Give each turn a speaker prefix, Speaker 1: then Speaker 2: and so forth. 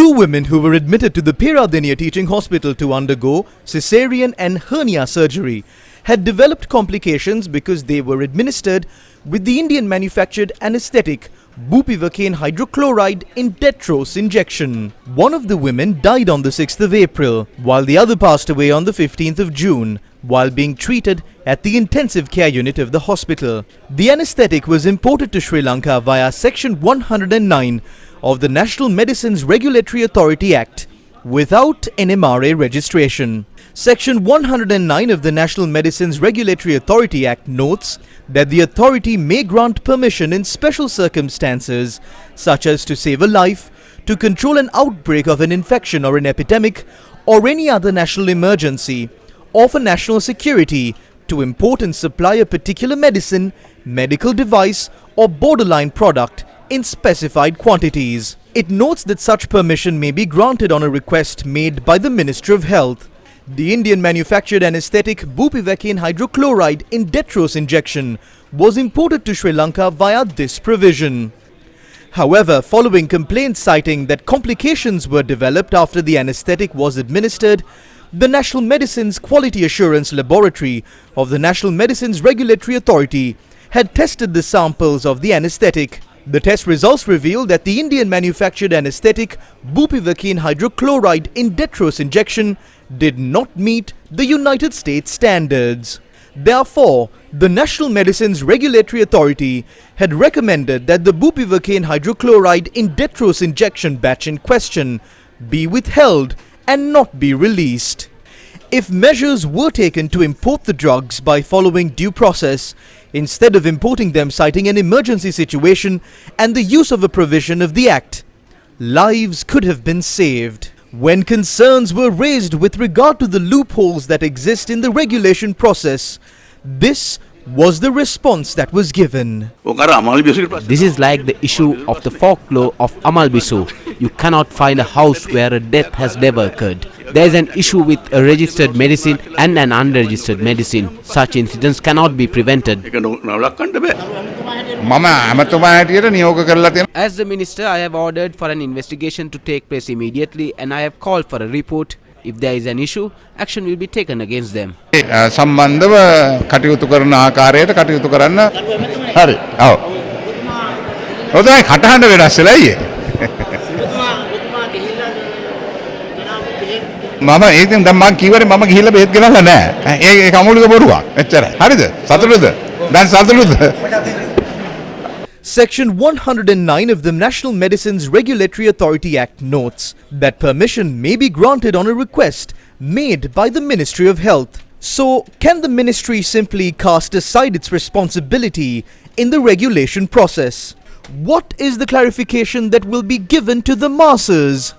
Speaker 1: Two women who were admitted to the Peradeniya Teaching Hospital to undergo cesarean and hernia surgery had developed complications because they were administered with the Indian manufactured anesthetic bupivacaine hydrochloride in dextrose injection. One of the women died on the 6th of April, while the other passed away on the 15th of June, while being treated at the intensive care unit of the hospital. The anesthetic was imported to Sri Lanka via Section 109 of the National Medicines Regulatory Authority Act without NMRA registration. Section 109 of the National Medicines Regulatory Authority Act notes that the authority may grant permission in special circumstances, such as to save a life, to control an outbreak of an infection or an epidemic, or any other national emergency, or for national security, to import and supply a particular medicine, medical device, or borderline product in specified quantities. It notes that such permission may be granted on a request made by the Ministry of Health. The Indian manufactured anesthetic bupivacaine hydrochloride in dextrose injection was imported to Sri Lanka via this provision. However, following complaints citing that complications were developed after the anesthetic was administered, the National Medicines Quality Assurance Laboratory of the National Medicines Regulatory Authority had tested the samples of the anesthetic. The test results revealed that the Indian manufactured anesthetic bupivacaine hydrochloride in dextrose injection did not meet the United States standards. Therefore, the National Medicines Regulatory Authority had recommended that the bupivacaine hydrochloride in dextrose injection batch in question be withheld and not be released. If measures were taken to import the drugs by following due process, instead of importing them citing an emergency situation and the use of a provision of the Act, lives could have been saved. When concerns were raised with regard to the loopholes that exist in the regulation process, this was the response that was given.
Speaker 2: This is like the issue of the folklore of Amal Bisu. You cannot find a house where a death has never occurred. There is an issue with a registered medicine and an unregistered medicine. Such incidents cannot be prevented. As the minister, I have ordered for an investigation to take place immediately and I have called for a report. If there is an issue, action will be taken against them.
Speaker 3: සම්බන්ධව කටයුතු කරන ආකාරයට කටයුතු කරන්න හරි. ඔව්. ඔතන කටහඬ වෙනස් වෙලා අයියේ. මම ඒකෙන් දැන් මම කීවරේ මම ගිහිල්ලා බෙහෙත් ගෙනල්ලා නැහැ. ඒක අමෝලික බොරුවක්. එච්චරයි. හරිද? සතුටුද? දැන් සතුටුද?
Speaker 1: Section 109 of the National Medicines Regulatory Authority Act notes that permission may be granted on a request made by the Ministry of Health. So, can the ministry simply cast aside its responsibility in the regulation process? What is the clarification that will be given to the masses?